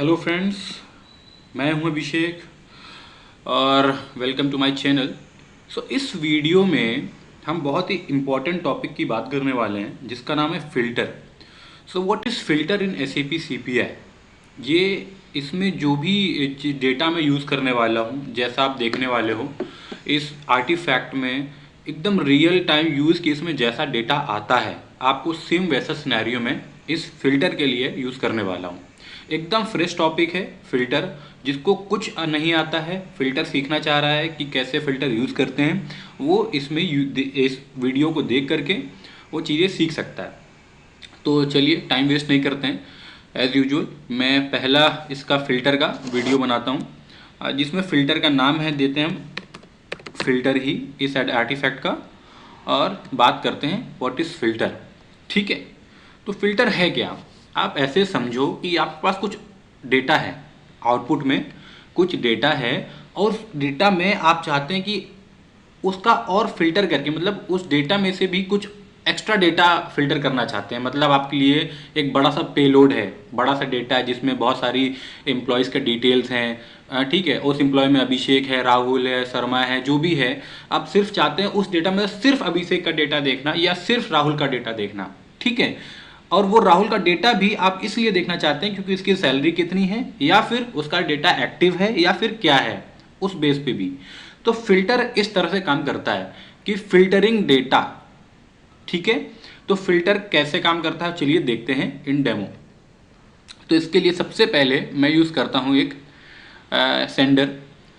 Hello friends, मैं हूं अभिषेक और वेलकम टू माय चैनल। इस वीडियो में हम बहुत ही इम्पोर्टेंट टॉपिक की बात करने वाले हैं जिसका नाम है filter. What is filter in SAP CPI. ये इसमें जो भी डेटा मैं यूज़ करने वाला हूँ, जैसा आप देखने वाले हो इस आर्टिफैक्ट में, एकदम रियल टाइम यूज़ केस में जैसा डेटा आता है आपको सेम वैसा सिनेरियो में इस फिल्टर के लिए यूज़ करने वाला हूँ। एकदम फ्रेश टॉपिक है फ़िल्टर। जिसको कुछ नहीं आता है, फ़िल्टर सीखना चाह रहा है कि कैसे फ़िल्टर यूज़ करते हैं, वो इसमें इस वीडियो को देख करके वो चीज़ें सीख सकता है। तो चलिए टाइम वेस्ट नहीं करते हैं। एज़ यूजुअल मैं पहला इसका फ़िल्टर का वीडियो बनाता हूँ, जिसमें फ़िल्टर का नाम है देते हैं हम फ़िल्टर ही इस आर्टिफैक्ट का, और बात करते हैं व्हाट इज़ फ़िल्टर। ठीक है, तो फ़िल्टर है क्या। आप ऐसे समझो कि आपके पास कुछ डेटा है, आउटपुट में कुछ डेटा है, और डेटा में आप चाहते हैं कि उसका और फिल्टर करके, मतलब उस डेटा में से भी कुछ एक्स्ट्रा डेटा फिल्टर करना चाहते हैं। मतलब आपके लिए एक बड़ा सा पेलोड है, बड़ा सा डेटा है जिसमें बहुत सारी एम्प्लॉयज़ के डिटेल्स हैं। ठीक है, उस एम्प्लॉय में अभिषेक है, राहुल है, शर्मा है, जो भी है, आप सिर्फ चाहते हैं उस डेटा में सिर्फ अभिषेक का डेटा देखना या सिर्फ राहुल का डेटा देखना। ठीक है, और वो राहुल का डेटा भी आप इसलिए देखना चाहते हैं क्योंकि उसकी सैलरी कितनी है, या फिर उसका डेटा एक्टिव है, या फिर क्या है, उस बेस पे भी। तो फिल्टर इस तरह से काम करता है कि फिल्टरिंग डेटा। ठीक है, तो फिल्टर कैसे काम करता है चलिए देखते हैं इन डेमो। तो इसके लिए सबसे पहले मैं यूज़ करता हूँ एक सेंडर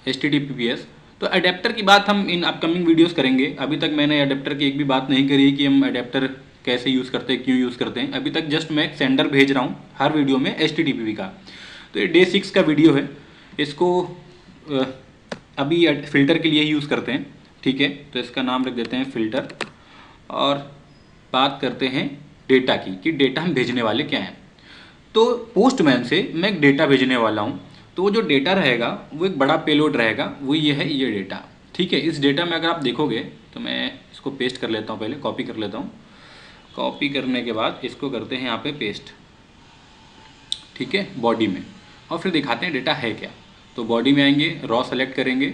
HTTPS। तो अडेप्टर की बात हम इन अपकमिंग वीडियोस करेंगे। अभी तक मैंने अडेप्टर की एक भी बात नहीं करी है कि हम अडेप्टर कैसे यूज़ करते हैं, क्यों यूज़ करते हैं। अभी तक जस्ट मैं एक सेंडर भेज रहा हूँ हर वीडियो में HTTP का। तो ये डे 6 का वीडियो है, इसको अभी फ़िल्टर के लिए ही यूज़ करते हैं। ठीक है, तो इसका नाम रख देते हैं फ़िल्टर, और बात करते हैं डेटा की कि डेटा हम भेजने वाले क्या हैं। तो पोस्टमैन से मैं एक डेटा भेजने वाला हूँ, तो वो जो डेटा रहेगा वो एक बड़ा पेलोड रहेगा, वो ये है, ये डेटा। ठीक है, इस डेटा में अगर आप देखोगे तो मैं इसको पेस्ट कर लेता हूँ, पहले कॉपी कर लेता हूँ। कॉपी करने के बाद इसको करते हैं यहाँ पे पेस्ट। ठीक है, बॉडी में, और फिर दिखाते हैं डेटा है क्या। तो बॉडी में आएंगे, रॉ सेलेक्ट करेंगे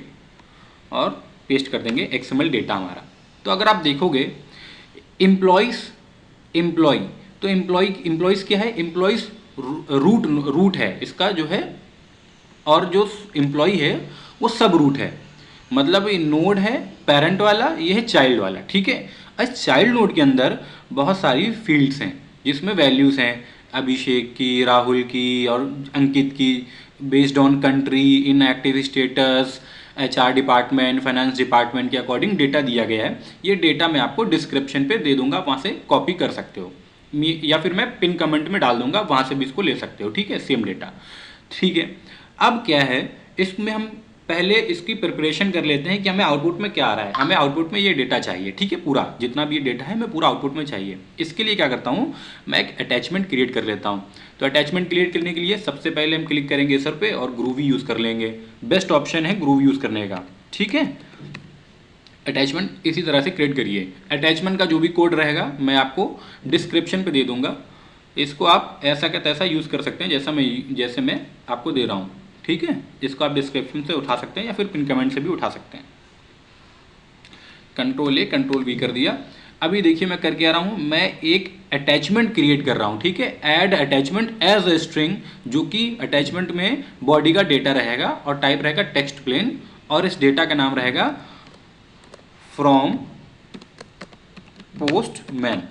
और पेस्ट कर देंगे XML डेटा हमारा। तो अगर आप देखोगे एम्प्लॉयज़, एम्प्लॉय, तो एम्प्लॉयज़ क्या है, एम्प्लॉयज़ रूट है इसका जो है, और जो एम्प्लॉय है वो सब रूट है। मतलब ये नोड है पेरेंट वाला, ये है चाइल्ड वाला। ठीक है, इस चाइल्ड नोड के अंदर बहुत सारी फील्ड्स हैं जिसमें वैल्यूज़ हैं अभिषेक की, राहुल की और अंकित की, based on country, in active status, HR department, finance department के अकॉर्डिंग डेटा दिया गया है। ये डेटा मैं आपको डिस्क्रिप्शन पे दे दूंगा, वहाँ से कॉपी कर सकते हो, या फिर मैं पिन कमेंट में डाल दूंगा, वहाँ से भी इसको ले सकते हो। ठीक है, सेम डेटा। ठीक है, अब क्या है, इसमें हम पहले इसकी प्रिपरेशन कर लेते हैं कि हमें आउटपुट में क्या आ रहा है। हमें आउटपुट में ये डेटा चाहिए। ठीक है, पूरा जितना भी ये डेटा है मैं पूरा आउटपुट में चाहिए। इसके लिए क्या करता हूँ, मैं एक अटैचमेंट क्रिएट कर लेता हूँ। तो अटैचमेंट क्रिएट करने के लिए सबसे पहले हम क्लिक करेंगे इस पे और ग्रूवी यूज़ कर लेंगे। बेस्ट ऑप्शन है ग्रूवी यूज़ करने का। ठीक है, अटैचमेंट इसी तरह से क्रिएट करिए। अटैचमेंट का जो भी कोड रहेगा मैं आपको डिस्क्रिप्शन पे दे दूंगा। इसको आप ऐसा का तैसा यूज़ कर सकते हैं जैसे मैं आपको दे रहा हूँ। ठीक है, इसको आप डिस्क्रिप्शन से उठा सकते हैं या फिर पिन कमेंट से भी उठा सकते हैं। कंट्रोल A कंट्रोल V कर दिया। अभी देखिए मैं करके आ रहा हूँ, मैं एक अटैचमेंट क्रिएट कर रहा हूँ। ठीक है, add attachment as a string, जो कि अटैचमेंट में बॉडी का डेटा रहेगा और टाइप रहेगा टेक्स्ट प्लेन, और इस डेटा का नाम रहेगा फ्रॉम पोस्टमैन।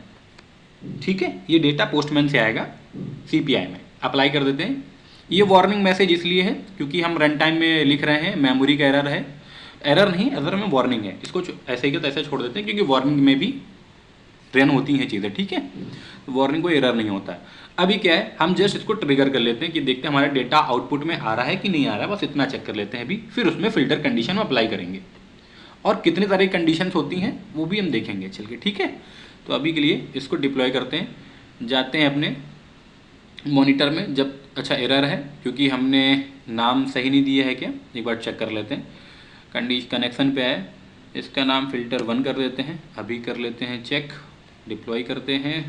ठीक है, ये डेटा पोस्टमैन से आएगा CPI में। अप्लाई कर देते हैं। ये वार्निंग मैसेज इसलिए है क्योंकि हम रन टाइम में लिख रहे हैं, मेमोरी का एरर है। एरर नहीं, एरर में वार्निंग है। इसको ऐसे ही तो ऐसे छोड़ देते हैं क्योंकि वार्निंग में भी रन होती हैं चीज़ें। ठीक है, तो वार्निंग को एरर नहीं होता है। अभी क्या है, हम जस्ट इसको ट्रिगर कर लेते हैं कि देखते हैं हमारा डेटा आउटपुट में आ रहा है कि नहीं आ रहा है, बस इतना चेक कर लेते हैं अभी। फिर उसमें फिल्टर कंडीशन अप्लाई करेंगे, और कितने सारी कंडीशंस होती हैं वो भी हम देखेंगे चल के। ठीक है, तो अभी के लिए इसको डिप्लॉय करते हैं। जाते हैं अपने मॉनिटर में। जब अच्छा एरर है क्योंकि हमने नाम सही नहीं दिया है क्या, एक बार चेक कर लेते हैं। कनेक्शन पे आए, इसका नाम फ़िल्टर 1 कर देते हैं। अभी कर लेते हैं चेक, डिप्लॉय करते हैं।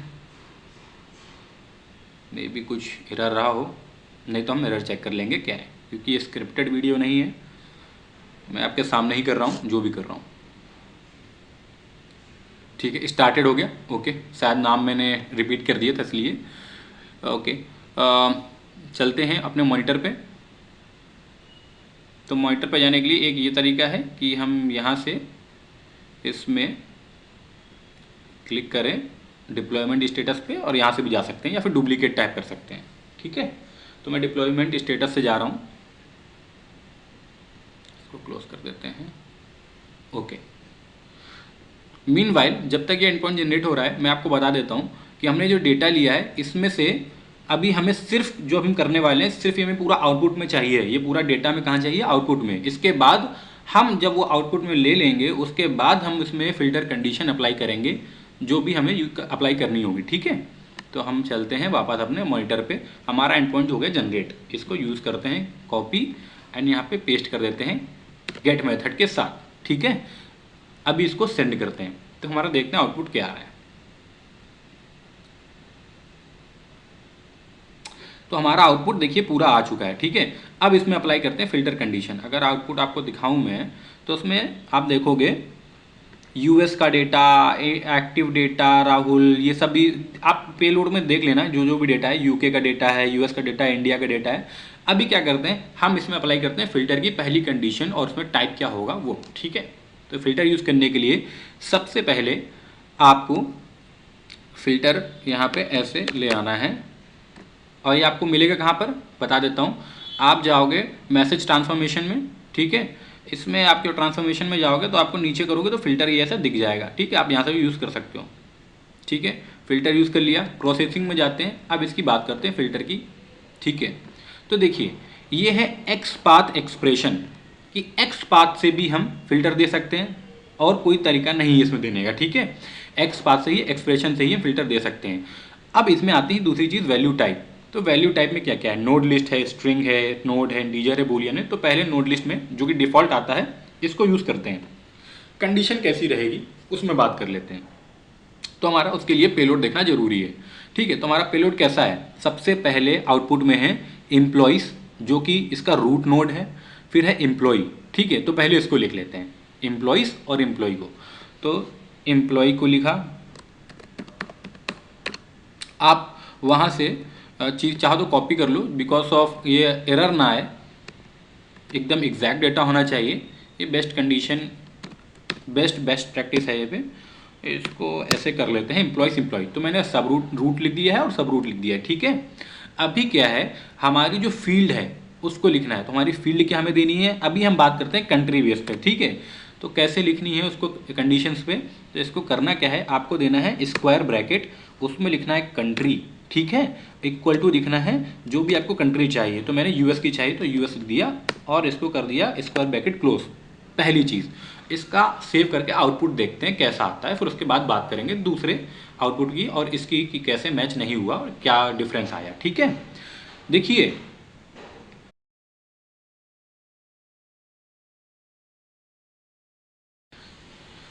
मे भी कुछ एरर रहा हो, नहीं तो हम एरर चेक कर लेंगे क्या है, क्योंकि ये स्क्रिप्टेड वीडियो नहीं है, मैं आपके सामने ही कर रहा हूँ जो भी कर रहा हूँ। ठीक है, स्टार्टेड हो गया। ओके, शायद नाम मैंने रिपीट कर दिया था इसलिए। ओके, चलते हैं अपने मॉनिटर पे। तो मॉनिटर पे जाने के लिए एक ये तरीका है कि हम यहाँ से इसमें क्लिक करें डिप्लॉयमेंट स्टेटस पे, और यहाँ से भी जा सकते हैं या फिर डुप्लीकेट टाइप कर सकते हैं। ठीक है, तो मैं डिप्लॉयमेंट स्टेटस से जा रहा हूँ, इसको क्लोज कर देते हैं। ओके, मीनवाइल जब तक ये एंड पॉइंट जनरेट हो रहा है, मैं आपको बता देता हूँ कि हमने जो डेटा लिया है इसमें से अभी हमें सिर्फ जो हम करने वाले हैं सिर्फ ये हमें पूरा आउटपुट में चाहिए। ये पूरा डेटा में कहाँ चाहिए? आउटपुट में। इसके बाद हम जब वो आउटपुट में ले लेंगे उसके बाद हम उसमें फिल्टर कंडीशन अप्लाई करेंगे जो भी हमें अप्लाई करनी होगी। ठीक है, तो हम चलते हैं वापस अपने मॉनिटर पे। हमारा एंड पॉइंट हो गया जनरेट, इसको यूज़ करते हैं कॉपी एंड यहाँ पे पेस्ट कर देते हैं गेट मेथड के साथ। ठीक है, अभी इसको सेंड करते हैं तो हमारा देखते हैं आउटपुट क्या आ रहा है। तो हमारा आउटपुट देखिए पूरा आ चुका है। ठीक है, अब इसमें अप्लाई करते हैं फिल्टर कंडीशन। अगर आउटपुट आपको दिखाऊं मैं तो उसमें आप देखोगे यूएस का डेटा, एक्टिव डेटा, राहुल, ये सभी आप पेलोड में देख लेना। जो जो भी डेटा है, यूके का डेटा है, यूएस का डेटा है, इंडिया का डेटा है। अभी क्या करते हैं, हम इसमें अप्लाई करते हैं फिल्टर की पहली कंडीशन और उसमें टाइप क्या होगा वो। ठीक है, तो फिल्टर यूज़ करने के लिए सबसे पहले आपको फिल्टर यहाँ पे ऐसे ले आना है, और ये आपको मिलेगा कहाँ पर बता देता हूँ। आप जाओगे मैसेज ट्रांसफॉर्मेशन में। ठीक है, इसमें आपके ट्रांसफॉर्मेशन में जाओगे तो आपको नीचे करोगे तो फिल्टर ये ऐसा दिख जाएगा। ठीक है, आप यहाँ से भी यूज़ कर सकते हो। ठीक है, फिल्टर यूज़ कर लिया। प्रोसेसिंग में जाते हैं, अब इसकी बात करते हैं फिल्टर की। ठीक है, तो देखिए ये है एक्स पाथ एक्सप्रेशन, कि एक्स पाथ से भी हम फिल्टर दे सकते हैं और कोई तरीका नहीं है इसमें देने का। ठीक है, एक्स पाथ से ही, एक्सप्रेशन से ही हम फिल्टर दे सकते हैं। अब इसमें आती है दूसरी चीज़ वैल्यू टाइप। तो वैल्यू टाइप में क्या क्या है? नोड लिस्ट है, स्ट्रिंग है, नोड है, इंटीजर है, बूलियन है। तो पहले नोड लिस्ट में जो कि डिफ़ॉल्ट आता है इसको यूज़ करते हैं। कंडीशन कैसी रहेगी उसमें बात कर लेते हैं। तो हमारा उसके लिए पेलोड देखना जरूरी है। ठीक है, तो हमारा पेलोड कैसा है? सबसे पहले आउटपुट में है एम्प्लॉइज, जो कि इसका रूट नोड है। फिर है एम्प्लॉय। ठीक है, तो पहले इसको लिख लेते हैं, एम्प्लॉइज और एम्प्लॉय को। तो एम्प्लॉय को लिखा, आप वहाँ से चीज़ चाहो तो कॉपी कर लो, बिकॉज ऑफ ये एरर ना आए, एकदम एग्जैक्ट डेटा होना चाहिए। ये बेस्ट कंडीशन, बेस्ट प्रैक्टिस है ये पे। इसको ऐसे कर लेते हैं एम्प्लॉइज एम्प्लॉय। तो मैंने सब रूट लिख दिया है और सब रूट लिख दिया है। ठीक है, अभी क्या है, हमारी जो फील्ड है उसको लिखना है। तो हमारी फील्ड क्या हमें देनी है? अभी हम बात करते हैं कंट्री बेस पे। ठीक है, तो कैसे लिखनी है उसको कंडीशंस पे। तो इसको करना क्या है, आपको देना है स्क्वायर ब्रैकेट, उसमें लिखना है कंट्री। ठीक है, इक्वल टू लिखना है जो भी आपको कंट्री चाहिए। तो मैंने यूएस की चाहिए तो यूएस लिख दिया और इसको कर दिया स्क्वायर ब्रैकेट क्लोज। पहली चीज़, इसका सेव करके आउटपुट देखते हैं कैसा आता है, फिर उसके बाद बात करेंगे दूसरे आउटपुट की और इसकी कि कैसे मैच नहीं हुआ और क्या डिफरेंस आया। ठीक है, देखिए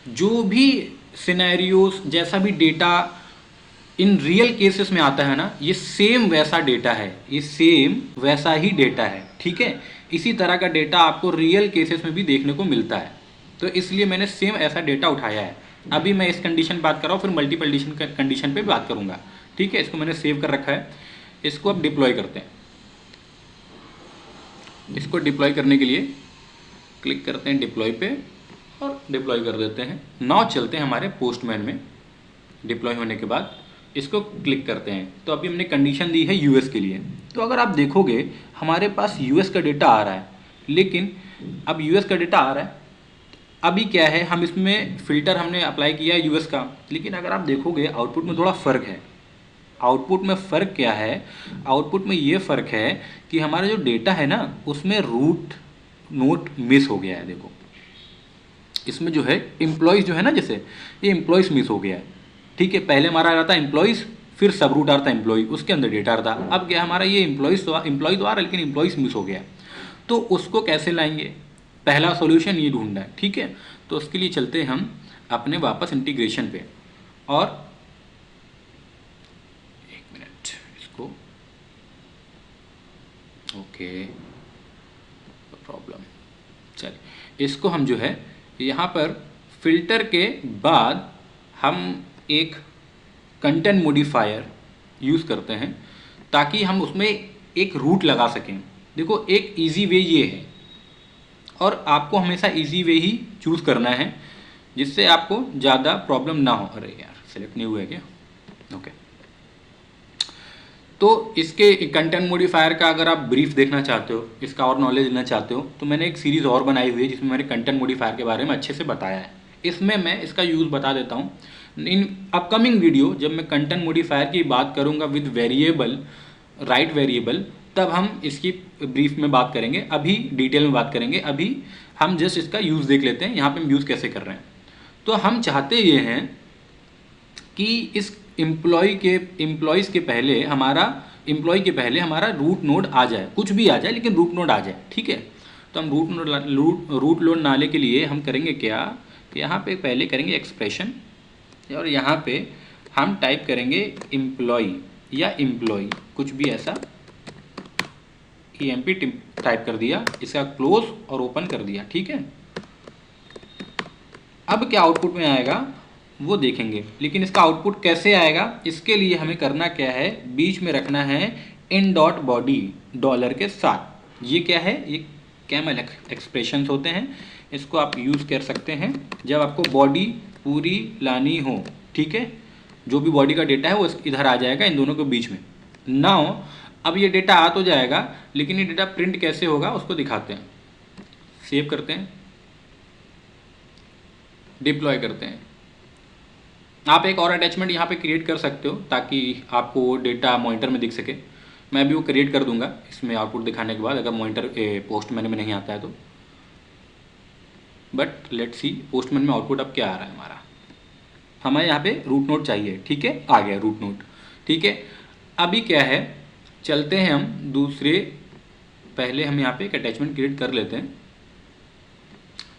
जो भी सिनेरियोस, जैसा भी डेटा इन रियल केसेस में आता है ना, ये सेम वैसा डेटा है, ये सेम वैसा ही डेटा है। ठीक है, इसी तरह का डेटा आपको रियल केसेस में भी देखने को मिलता है, तो इसलिए मैंने सेम ऐसा डेटा उठाया है। अभी मैं इस कंडीशन बात कर रहा हूँ, फिर मल्टीपल कंडीशन पे बात करूँगा। ठीक है, इसको मैंने सेव कर रखा है। इसको अब डिप्लॉय करते हैं। इसको डिप्लॉय करने के लिए क्लिक करते हैं डिप्लॉय पे और डिप्लॉय कर देते हैं। नाउ चलते हैं हमारे पोस्टमैन में। डिप्लॉय होने के बाद इसको क्लिक करते हैं। तो अभी हमने कंडीशन दी है यूएस के लिए। तो अगर आप देखोगे हमारे पास यूएस का डेटा आ रहा है, लेकिन अब यूएस का डेटा आ रहा है, अभी क्या है, हम इसमें फ़िल्टर हमने अप्लाई किया है यूएस का, लेकिन अगर आप देखोगे आउटपुट में थोड़ा फ़र्क है। आउटपुट में फ़र्क क्या है? आउटपुट में ये फ़र्क है कि हमारा जो डेटा है ना उसमें रूट नोट मिस हो गया है। देखो इसमें जो है एम्प्लॉयज़ जो है ना, जैसे ये एम्प्लॉयज़ मिस हो गया है। ठीक है, पहले हमारा आ रहा था एम्प्लॉयज़, फिर सब रूट आ रहा था एम्प्लॉय, उसके अंदर डेटा आ रहा था। अब क्या हमारा ये एम्प्लॉय तो आ रहा है लेकिन एम्प्लॉयज़ मिस हो गया। तो उसको कैसे लाएंगे? पहला सॉल्यूशन ये ढूंढना है। ठीक है, तो उसके लिए चलते हैं हम अपने वापस इंटीग्रेशन पे, और एक मिनट, इसको ओके, प्रॉब्लम। चलिए, इसको हम जो है यहाँ पर फिल्टर के बाद हम एक कंटेंट मॉडिफायर यूज़ करते हैं ताकि हम उसमें एक रूट लगा सकें। देखो, एक इजी वे ये है, और आपको हमेशा इजी वे ही चूज़ करना है जिससे आपको ज़्यादा प्रॉब्लम ना हो। अरे यार, सेलेक्ट नहीं हुआ है क्या? ओके। तो इसके कंटेंट मॉडिफायर का अगर आप ब्रीफ देखना चाहते हो, इसका और नॉलेज लेना चाहते हो, तो मैंने एक सीरीज़ और बनाई हुई है जिसमें मैंने कंटेंट मॉडिफायर के बारे में अच्छे से बताया है। इसमें मैं इसका यूज़ बता देता हूँ। इन अपकमिंग वीडियो जब मैं कंटेंट मॉडिफायर की बात करूँगा विद वेरिएबल, राइट वेरिएबल, तब हम इसकी ब्रीफ में बात करेंगे, अभी डिटेल में बात करेंगे। अभी हम जस्ट इसका यूज़ देख लेते हैं, यहाँ पे हम यूज़ कैसे कर रहे हैं। तो हम चाहते ये हैं कि इस एम्प्लॉयज़ के पहले हमारा रूट नोड आ जाए, कुछ भी आ जाए लेकिन रूट नोड आ जाए, ठीक है। तो हम रूट नोड लाने के लिए हम करेंगे क्या, यहाँ पे पहले करेंगे एक्सप्रेशन, और यहाँ पे हम टाइप करेंगे एम्प्लॉय या एम्प्लॉय, कुछ भी ऐसा EMP टाइप कर दिया, इसका क्लोज और ओपन कर दिया, ठीक है। अब क्या आउटपुट में आएगा वो देखेंगे, लेकिन इसका आउटपुट कैसे आएगा, इसके लिए हमें करना क्या है, बीच में रखना है इन डॉट बॉडी डॉलर के साथ। ये क्या है, ये कैमल एक्सप्रेशंस होते हैं, इसको आप यूज़ कर सकते हैं जब आपको बॉडी पूरी लानी हो, ठीक है। जो भी बॉडी का डेटा है वो इधर आ जाएगा इन दोनों के बीच में। नाउ अब ये डेटा आ तो जाएगा, लेकिन ये डेटा प्रिंट कैसे होगा उसको दिखाते हैं। सेव करते हैं, डिप्लॉय करते हैं। आप एक और अटैचमेंट यहाँ पे क्रिएट कर सकते हो ताकि आपको डेटा मॉनिटर में दिख सके। मैं भी वो क्रिएट कर दूंगा इसमें आउटपुट दिखाने के बाद, अगर मॉनिटर पोस्टमैन में नहीं आता है तो। बट लेट्स सी पोस्टमैन में आउटपुट अब क्या आ रहा है हमारा। हमें यहाँ पे रूट नोड चाहिए, ठीक है, आ गया रूट नोड, ठीक है। अभी क्या है, चलते हैं हम दूसरे, पहले हम यहाँ पे एक अटैचमेंट क्रिएट कर लेते हैं,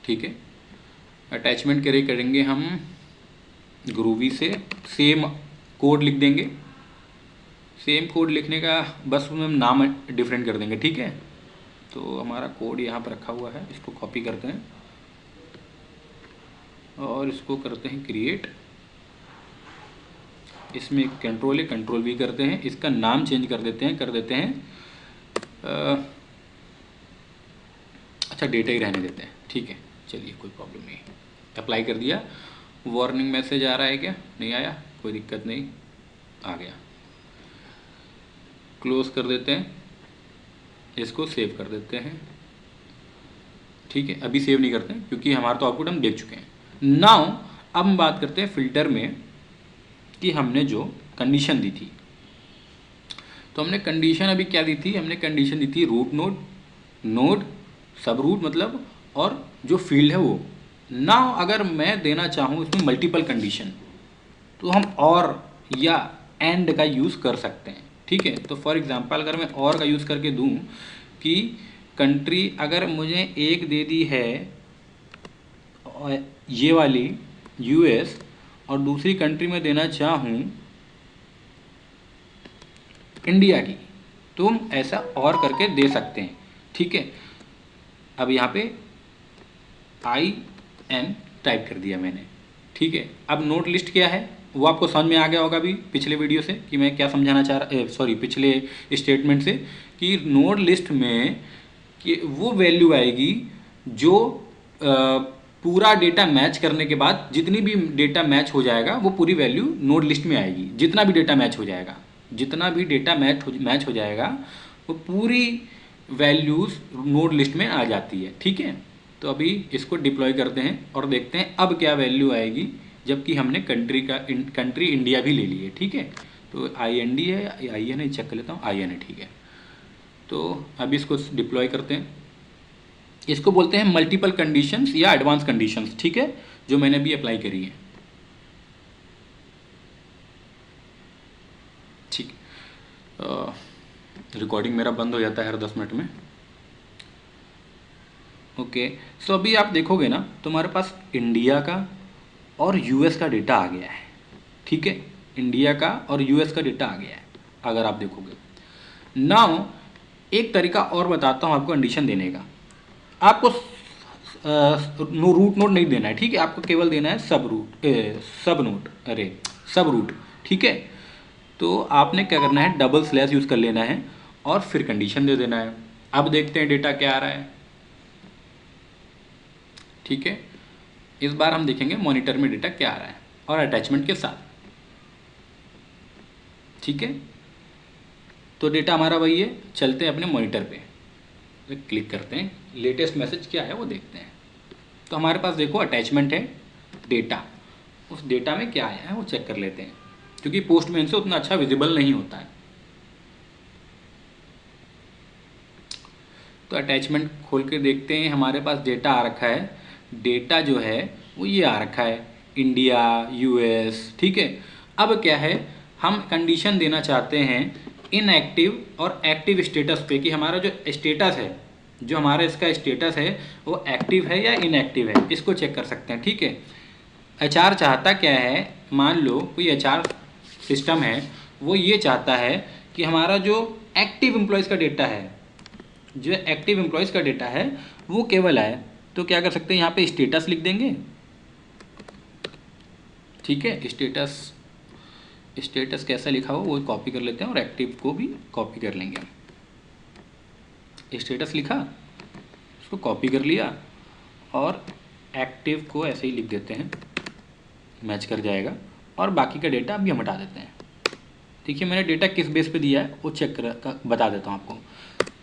ठीक है। अटैचमेंट करेंगे हम ग्रूवी से, सेम कोड लिख देंगे। सेम कोड लिखने का बस उसमें हम नाम डिफरेंट कर देंगे, ठीक है। तो हमारा कोड यहाँ पर रखा हुआ है, इसको कॉपी करते हैं और इसको करते हैं क्रिएट। इसमें कंट्रोल है, कंट्रोल भी करते हैं, इसका नाम चेंज कर देते हैं अच्छा डेटा ही रहने देते हैं, ठीक है। चलिए कोई प्रॉब्लम नहीं, अप्लाई कर दिया। वार्निंग मैसेज आ रहा है क्या, नहीं आया, कोई दिक्कत नहीं, आ गया। क्लोज कर देते हैं, इसको सेव कर देते हैं, ठीक है। अभी सेव नहीं करते हैं क्योंकि हमारा तो आउटपुट हम देख चुके हैं। नाउ अब हम बात करते हैं फिल्टर में कि हमने जो कंडीशन दी थी, तो हमने कंडीशन अभी क्या दी थी, हमने कंडीशन दी थी रूट नोड सब रूट मतलब, और जो फील्ड है वो। नाउ अगर मैं देना चाहूँ इसमें मल्टीपल कंडीशन, तो हम और या एंड का यूज़ कर सकते हैं, ठीक है। तो फॉर एग्जांपल अगर मैं और का यूज़ करके दूं कि कंट्री अगर मुझे एक दे दी है ये वाली US, और दूसरी कंट्री में देना चाहूँ इंडिया की, तो हम ऐसा और करके दे सकते हैं, ठीक है। अब यहाँ पे IN टाइप कर दिया मैंने, ठीक है। अब नोट लिस्ट क्या है वो आपको समझ में आ गया होगा अभी पिछले वीडियो से कि मैं क्या समझाना चाह रहा, सॉरी पिछले स्टेटमेंट से, कि नोड लिस्ट में कि वो वैल्यू आएगी जो पूरा डेटा मैच करने के बाद जितनी भी डेटा मैच हो जाएगा वो पूरी वैल्यू नोड लिस्ट में आएगी। जितना भी डेटा मैच हो जाएगा, जितना भी डेटा मैच हो जाएगा वो पूरी वैल्यूज़ नोड लिस्ट में आ जाती है, ठीक है। तो अभी इसको डिप्लॉय करते हैं और देखते हैं अब क्या वैल्यू आएगी, जबकि हमने कंट्री इंडिया भी ले ली है, ठीक है। तो IND है, IN है, चेक कर लेता हूँ, IN है, ठीक है। तो अभी इसको डिप्लॉय करते हैं, इसको बोलते हैं मल्टीपल कंडीशंस या एडवांस कंडीशंस, ठीक है, जो मैंने भी अप्लाई करी है, ठीक। रिकॉर्डिंग मेरा बंद हो जाता है हर 10 मिनट में, ओके। सो अभी आप देखोगे ना तो हमारे पास इंडिया का और US का डेटा आ गया है, ठीक है। इंडिया का और US का डेटा आ गया है अगर आप देखोगे। नाउ एक तरीका और बताता हूँ आपको कंडीशन देने का। आपको नो रूट नोट नहीं देना है, ठीक है, आपको केवल देना है सब नोट, अरे सब रूट, ठीक है। तो आपने क्या करना है, डबल स्लैश यूज़ कर लेना है और फिर कंडीशन दे देना है। अब देखते हैं डेटा क्या आ रहा है, ठीक है। इस बार हम देखेंगे मॉनिटर में डेटा क्या आ रहा है और अटैचमेंट के साथ, ठीक है। तो डेटा हमारा वही है। चलते हैं अपने मॉनिटर पे, तो क्लिक करते हैं, लेटेस्ट मैसेज क्या है वो देखते हैं। तो हमारे पास देखो अटैचमेंट है डेटा, उस डेटा में क्या आया है वो चेक कर लेते हैं, क्योंकि पोस्टमैन से उतना अच्छा विजिबल नहीं होता है। तो अटैचमेंट खोल के देखते हैं, हमारे पास डेटा आ रखा है। डेटा जो है वो ये आ रखा है, इंडिया, यूएस, ठीक है। अब क्या है, हम कंडीशन देना चाहते हैं इनएक्टिव और एक्टिव स्टेटस पे, कि हमारा जो स्टेटस है, जो हमारा इसका स्टेटस है वो एक्टिव है या इनएक्टिव है, इसको चेक कर सकते हैं, ठीक है। एचआर चाहता क्या है, मान लो कोई एचआर सिस्टम है, वो ये चाहता है कि हमारा जो एक्टिव एम्प्लॉयज़ का डेटा है, जो एक्टिव एम्प्लॉयज़ का डेटा है वो केवल आए। तो क्या कर सकते हैं, यहाँ पे स्टेटस लिख देंगे, ठीक है। स्टेटस कैसा लिखा हो वो कॉपी कर लेते हैं और एक्टिव को भी कॉपी कर लेंगे। स्टेटस लिखा, उसको कॉपी कर लिया और एक्टिव को ऐसे ही लिख देते हैं, मैच कर जाएगा। और बाकी का डेटा अभी हम हटा देते हैं। देखिए मैंने डेटा किस बेस पे दिया है वो चेक कर बता देता हूँ आपको।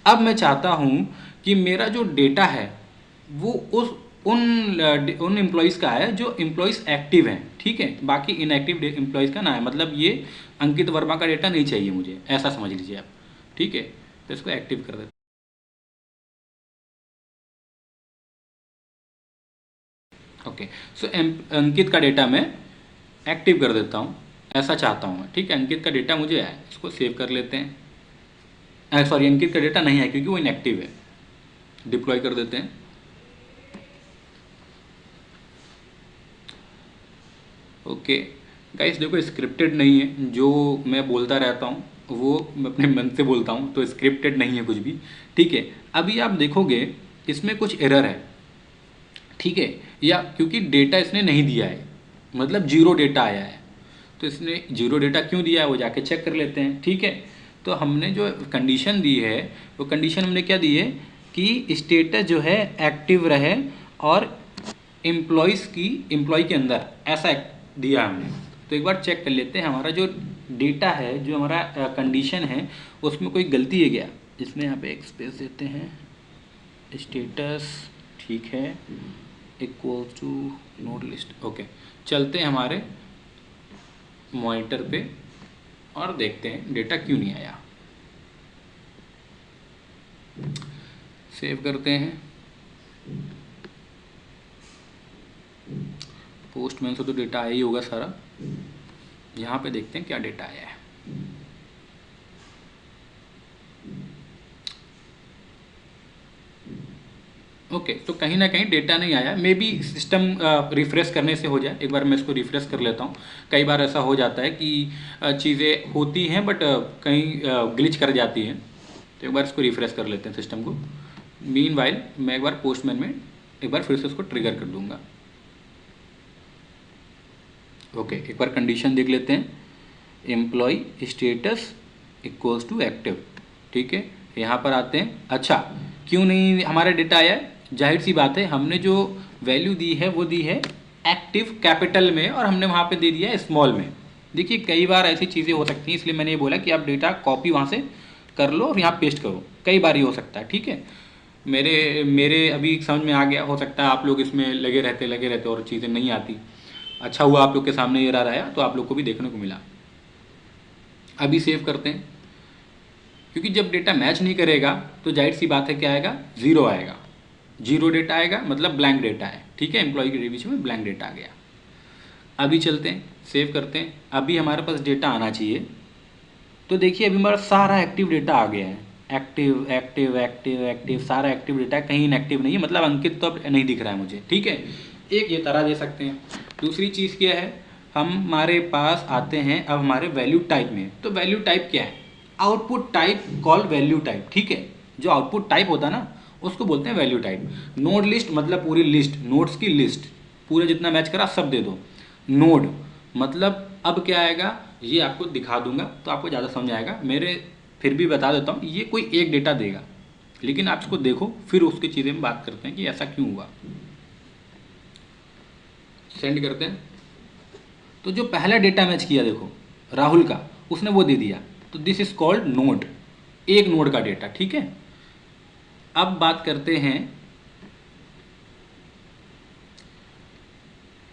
अब मैं चाहता हूँ कि मेरा जो डेटा है वो उन एम्प्लॉयज़ का है जो एम्प्लॉयज़ एक्टिव हैं, ठीक है, बाकी इनएक्टिव एम्प्लॉयज़ का ना है। मतलब ये अंकित वर्मा का डेटा नहीं चाहिए मुझे, ऐसा समझ लीजिए आप, ठीक है। तो इसको एक्टिव कर देते हैं, ओके। सो अंकित का डेटा मैं एक्टिव कर देता हूँ, ऐसा चाहता हूँ मैं, ठीक है। अंकित का डेटा मुझे है, इसको सेव कर लेते हैं। सॉरी, अंकित का डेटा नहीं है क्योंकि वो इनएक्टिव है, डिप्लॉय कर देते हैं। ओके गाइस, देखो स्क्रिप्टेड नहीं है, जो मैं बोलता रहता हूँ वो मैं अपने मन से बोलता हूँ, तो स्क्रिप्टेड नहीं है कुछ भी, ठीक है। अभी आप देखोगे इसमें कुछ एरर है, ठीक है, या क्योंकि डेटा इसने नहीं दिया है, मतलब जीरो डेटा आया है। तो इसने जीरो डेटा क्यों दिया है वो जाके चेक कर लेते हैं, ठीक है। तो हमने जो कंडीशन दी है वो कंडीशन हमने क्या दी है कि स्टेटस जो है एक्टिव रहे और एम्प्लॉय के अंदर, ऐसा दिया हमने। तो एक बार चेक कर लेते हैं हमारा जो डेटा है, जो हमारा कंडीशन है, उसमें कोई गलती है क्या। इसमें यहाँ पे एक स्पेस देते हैं, स्टेटस, ठीक है, equal to node list, okay. चलते हैं हमारे मॉनिटर पे और देखते हैं डेटा क्यों नहीं आया। सेव करते हैं, पोस्टमैन से तो डेटा आया ही होगा सारा। यहाँ पे देखते हैं क्या डेटा आया है। ओके, तो कहीं ना कहीं डेटा नहीं आया, मे बी सिस्टम रिफ़्रेश करने से हो जाए। एक बार मैं इसको रिफ़्रेश कर लेता हूँ। कई बार ऐसा हो जाता है कि चीज़ें होती हैं बट कहीं ग्लिच कर जाती हैं। तो एक बार इसको रिफ़्रेश कर लेते हैं सिस्टम को। मीनवाइल मैं एक बार पोस्टमैन में एक बार फिर से उसको ट्रिगर कर दूँगा। ओके, एक बार कंडीशन देख लेते हैं, employ status equals to active, ठीक है। यहाँ पर आते हैं, अच्छा क्यों नहीं हमारा डेटा आया है, जाहिर सी बात है, हमने जो वैल्यू दी है वो दी है एक्टिव कैपिटल में और हमने वहाँ पे दे दिया है स्मॉल में। देखिए कई बार ऐसी चीज़ें हो सकती हैं, इसलिए मैंने ये बोला कि आप डेटा कॉपी वहाँ से कर लो और यहाँ पेस्ट करो, कई बार ये हो सकता है, ठीक है। मेरे मेरे अभी समझ में आ गया, हो सकता है आप लोग इसमें लगे रहते और चीज़ें नहीं आती। अच्छा हुआ आप लोग के सामने ये एरर आया तो आप लोग को भी देखने को मिला। अभी सेव करते हैं, क्योंकि जब डेटा मैच नहीं करेगा तो जाहिर सी बात है क्या आएगा, ज़ीरो आएगा। जीरो डेटा आएगा मतलब ब्लैंक डेटा है, ठीक है। एम्प्लॉय के बीच में ब्लैंक डेटा आ गया। अभी चलते हैं, सेव करते हैं। अभी हमारे पास डेटा आना चाहिए। तो देखिए अभी हमारा सारा एक्टिव डेटा आ गया है, एक्टिव एक्टिव एक्टिव एक्टिव, सारा एक्टिव डेटा, कहीं इनएक्टिव नहीं है, मतलब अंकित तो अब नहीं दिख रहा है मुझे, ठीक है। एक ये तरह दे सकते हैं। दूसरी चीज़ क्या है, हमारे पास आते हैं अब हमारे वैल्यू टाइप में। तो वैल्यू टाइप क्या है, output type call value type, ठीक है। जो आउटपुट टाइप होता है ना उसको बोलते हैं वैल्यू टाइप। नोड लिस्ट मतलब पूरी लिस्ट, नोड्स की लिस्ट, पूरे जितना मैच करा सब दे दो। नोड मतलब अब क्या आएगा ये आपको दिखा दूंगा तो आपको ज़्यादा समझ आएगा, मेरे फिर भी बता देता हूँ, ये कोई एक डेटा देगा लेकिन आप इसको देखो फिर उसकी चीज़ें में बात करते हैं कि ऐसा क्यों हुआ। सेंड करते हैं तो जो पहला डेटा मैच किया देखो राहुल का, उसने वो दे दिया, तो दिस इज कॉल्ड नोड, एक नोड का डेटा। ठीक है, अब बात करते हैं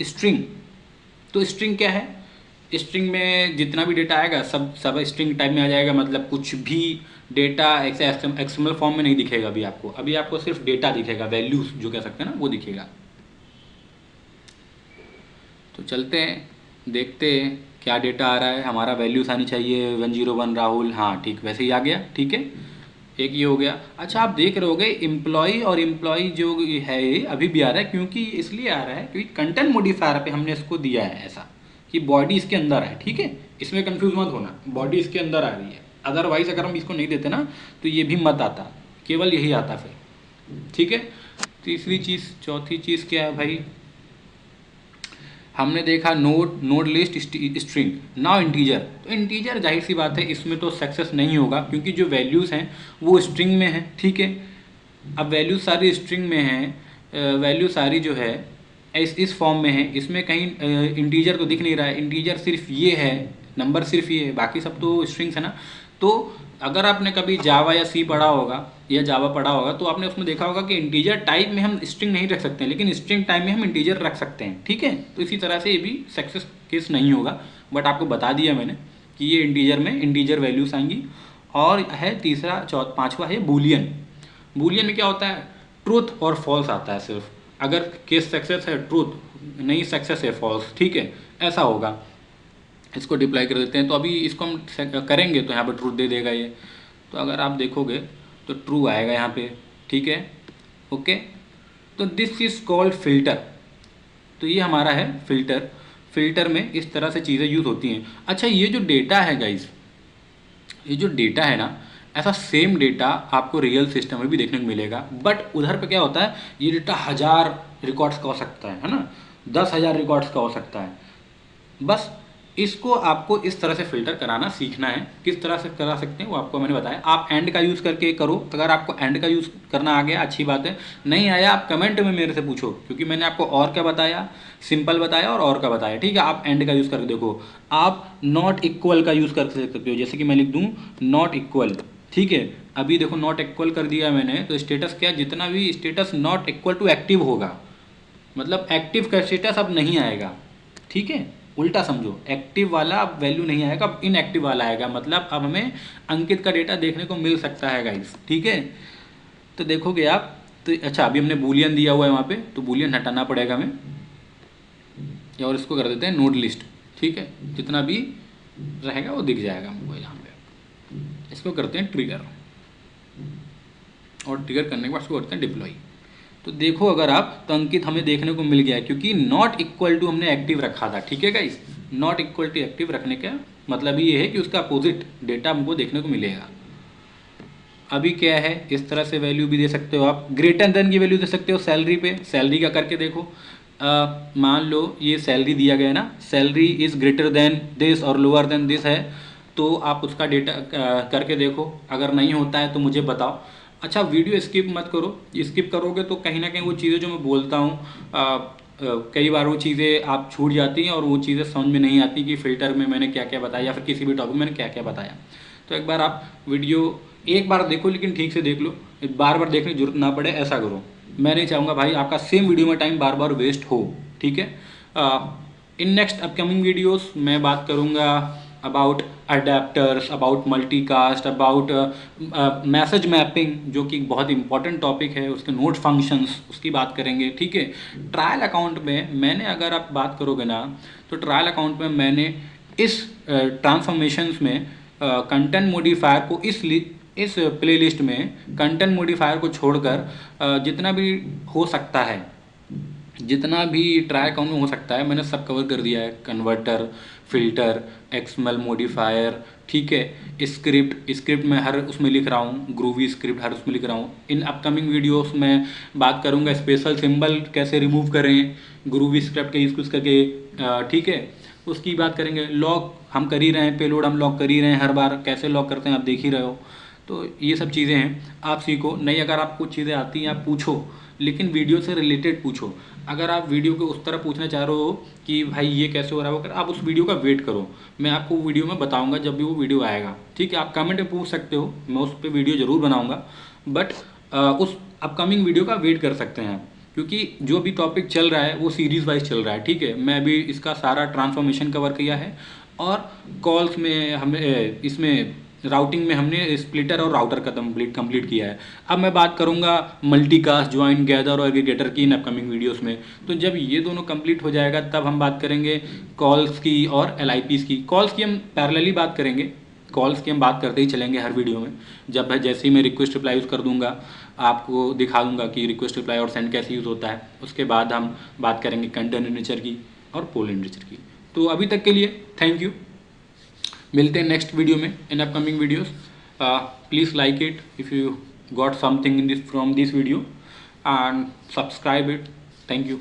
स्ट्रिंग। तो स्ट्रिंग क्या है, स्ट्रिंग में जितना भी डेटा आएगा सब सब स्ट्रिंग टाइप में आ जाएगा, मतलब कुछ भी डेटा ऐसे एक्सएमएल फॉर्म में नहीं दिखेगा अभी आपको सिर्फ डेटा दिखेगा, वैल्यूज जो कह सकते हैं ना वो दिखेगा। तो चलते हैं देखते हैं क्या डेटा आ रहा है, हमारा वैल्यूज आनी चाहिए 101 राहुल, हाँ ठीक वैसे ही आ गया। ठीक है, एक ये हो गया। अच्छा आप देख रहे होगे एम्प्लॉय और एम्प्लॉय जो है ये अभी भी आ रहा है, क्योंकि इसलिए आ रहा है क्योंकि कंटेंट मॉडिफायर पे हमने इसको दिया है ऐसा कि बॉडी इसके अंदर है। ठीक है, इसमें कंफ्यूज मत होना, बॉडी इसके अंदर आ रही है, अदरवाइज अगर हम इसको नहीं देते ना तो ये भी मत आता, केवल यही आता फिर। ठीक है, तीसरी चीज़, चौथी चीज़ क्या है भाई, हमने देखा node list string, now integer. तो इंटीजर जाहिर सी बात है इसमें तो सक्सेस नहीं होगा क्योंकि जो वैल्यूज़ हैं वो स्ट्रिंग में है। ठीक है, अब वैल्यू सारी स्ट्रिंग में है, वैल्यू सारी जो है इस फॉर्म में है, इसमें कहीं इंटीजर तो दिख नहीं रहा है, इंटीजर सिर्फ ये है, नंबर सिर्फ ये है, बाकी सब तो स्ट्रिंग्स है ना। तो अगर आपने कभी जावा या सी पढ़ा होगा या जावा पढ़ा होगा तो आपने उसमें देखा होगा कि इंटीजर टाइप में हम स्ट्रिंग नहीं रख सकते हैं लेकिन स्ट्रिंग टाइप में हम इंटीजर रख सकते हैं। ठीक है, तो इसी तरह से ये भी सक्सेस केस नहीं होगा, बट आपको बता दिया मैंने कि ये इंटीजर में इंटीजर वैल्यूज आएंगी। और है तीसरा पांचवा है बूलियन। बूलियन में क्या होता है, ट्रूथ और फॉल्स आता है सिर्फ, अगर केस सक्सेस है ट्रूथ, नहीं सक्सेस है फॉल्स। ठीक है, ऐसा होगा। इसको डिप्लाई कर देते हैं, तो अभी इसको हम करेंगे तो यहाँ पर ट्रूथ दे देगा ये, तो अगर आप देखोगे तो ट्रू आएगा यहाँ पे। ठीक है, ओके, तो दिस इज कॉल्ड फिल्टर। तो ये हमारा है फिल्टर, फिल्टर में इस तरह से चीज़ें यूज होती हैं। अच्छा ये जो डेटा है गाइज, ये जो डेटा है ना, ऐसा सेम डेटा आपको रियल सिस्टम में भी देखने को मिलेगा, बट उधर पे क्या होता है, ये डेटा 1000 रिकॉर्ड्स का हो सकता है ना, 10,000 रिकॉर्ड्स का हो सकता है। बस इसको आपको इस तरह से फिल्टर कराना सीखना है, किस तरह से करा सकते हैं वो आपको मैंने बताया। आप एंड का यूज़ करके करो, अगर आपको एंड का यूज़ करना आ गया अच्छी बात है, नहीं आया आप कमेंट में मेरे से पूछो, क्योंकि मैंने आपको और क्या बताया, सिंपल बताया और का बताया। ठीक है, आप एंड का यूज़ करके देखो, आप नॉट इक्वल का यूज़ कर सकते हो, जैसे कि मैं लिख दूँ नॉट इक्वल। ठीक है, अभी देखो नॉट इक्वल कर दिया मैंने, तो स्टेटस क्या, जितना भी status not equal to active होगा, मतलब एक्टिव का स्टेटस अब नहीं आएगा। ठीक है, उल्टा समझो, एक्टिव वाला अब वैल्यू नहीं आएगा, अब इनएक्टिव वाला आएगा, मतलब अब हमें अंकित का डेटा देखने को मिल सकता है गाइस। ठीक है, तो देखोगे आप तो अच्छा अभी हमने बूलियन दिया हुआ है वहाँ पे, तो बूलियन हटाना पड़ेगा हमें, और इसको कर देते हैं नोड लिस्ट। ठीक है, जितना भी रहेगा वो दिख जाएगा हमको यहाँ पे। इसको करते हैं ट्रिगर, और ट्रिगर करने के बाद इसको करते हैं डिप्लॉय। तो देखो अगर आप, तो अंकित हमें देखने को मिल गया है क्योंकि नॉट इक्वल टू हमने एक्टिव रखा था। ठीक है guys, not equal to active रखने का मतलब ये है कि उसका अपोजिट डेटा हमको देखने को मिलेगा। अभी क्या है, इस तरह से वैल्यू भी दे सकते हो आप, ग्रेटर देन की वैल्यू दे सकते हो सैलरी पे। सैलरी का करके देखो, मान लो ये सैलरी दिया गया है ना, salary is greater than this और लोअर देन दिस है, तो आप उसका डेटा करके देखो, अगर नहीं होता है तो मुझे बताओ। अच्छा वीडियो स्किप मत करो, स्किप करोगे तो कहीं ना कहीं वो चीज़ें जो मैं बोलता हूँ कई बार वो चीज़ें आप छूट जाती हैं और वो चीज़ें समझ में नहीं आती कि फ़िल्टर में मैंने क्या क्या बताया या फिर किसी भी टॉपिक में मैंने क्या क्या बताया। तो एक बार आप वीडियो एक बार देखो, लेकिन ठीक से देख लो, बार बार देखने की जरूरत ना पड़े, ऐसा करो। मैं नहीं चाहूँगा भाई आपका सेम वीडियो में टाइम बार बार वेस्ट हो। ठीक है, इन नेक्स्ट अपकमिंग वीडियोस मैं बात करूँगा about adapters, about multicast, about message mapping, जो कि बहुत इंपॉर्टेंट टॉपिक है, उसके नोड फंक्शंस उसकी बात करेंगे। ठीक है, ट्रायल अकाउंट में मैंने, अगर आप बात करोगे ना, तो ट्रायल अकाउंट में मैंने इस ट्रांसफॉर्मेशंस में कंटेंट मॉडिफायर को इस प्लेलिस्ट में कंटेंट मॉडिफायर को छोड़कर जितना भी हो सकता है, जितना भी ट्राई अकाउंट में हो सकता है मैंने सब कवर कर दिया है। कन्वर्टर, फिल्टर, एक्सएमएल मॉडिफायर, ठीक है, स्क्रिप्ट मैं हर उसमें लिख रहा हूँ, ग्रूवी स्क्रिप्ट हर उसमें लिख रहा हूँ। इन अपकमिंग वीडियोस में बात करूँगा स्पेशल सिंबल कैसे रिमूव करें ग्रूवी स्क्रिप्ट के यूज़ करके, ठीक है। उसकी बात करेंगे। लॉक हम कर ही रहे हैं, पेलोड हम लॉक कर ही रहे हैं, हर बार कैसे लॉक करते हैं आप देख ही रहे हो। तो ये सब चीज़ें हैं, आप सीखो। नहीं अगर आपको चीज़ें आती हैं आप पूछो, लेकिन वीडियो से रिलेटेड पूछो। अगर आप वीडियो को उस तरह पूछना चाह रहे हो कि भाई ये कैसे हो रहा है वो कर, आप उस वीडियो का वेट करो, मैं आपको वीडियो में बताऊंगा जब भी वो वीडियो आएगा, ठीक है। आप कमेंट में पूछ सकते हो, मैं उस पर वीडियो ज़रूर बनाऊंगा, बट उस अपकमिंग वीडियो का वेट कर सकते हैं आप, क्योंकि जो भी टॉपिक चल रहा है वो सीरीज़ वाइज चल रहा है, ठीक है। मैं अभी इसका सारा ट्रांसफॉर्मेशन कवर किया है, और कॉल्स में हमें इसमें राउटिंग में हमने स्प्लिटर और राउटर का कंप्लीट किया है। अब मैं बात करूंगा मल्टीकास्ट, ज्वाइन, गैदर और एग्रीगेटर की इन अपकमिंग वीडियोस में। तो जब ये दोनों कंप्लीट हो जाएगा तब हम बात करेंगे कॉल्स की और एलआईपीस की। कॉल्स की हम पैरेलली बात करेंगे, कॉल्स की हम बात करते ही चलेंगे हर वीडियो में। जब जैसे ही मैं रिक्वेस्ट रिप्लाई यूज़ कर दूंगा आपको दिखा दूंगा कि रिक्वेस्ट रिप्लाई और सेंड कैसे यूज़ होता है। उसके बाद हम बात करेंगे कंटेंट नेचर की और पोल नेचर की। तो अभी तक के लिए थैंक यू, मिलते हैं नेक्स्ट वीडियो में in upcoming videos. Please like it if you got something in this from this video and subscribe it. Thank you.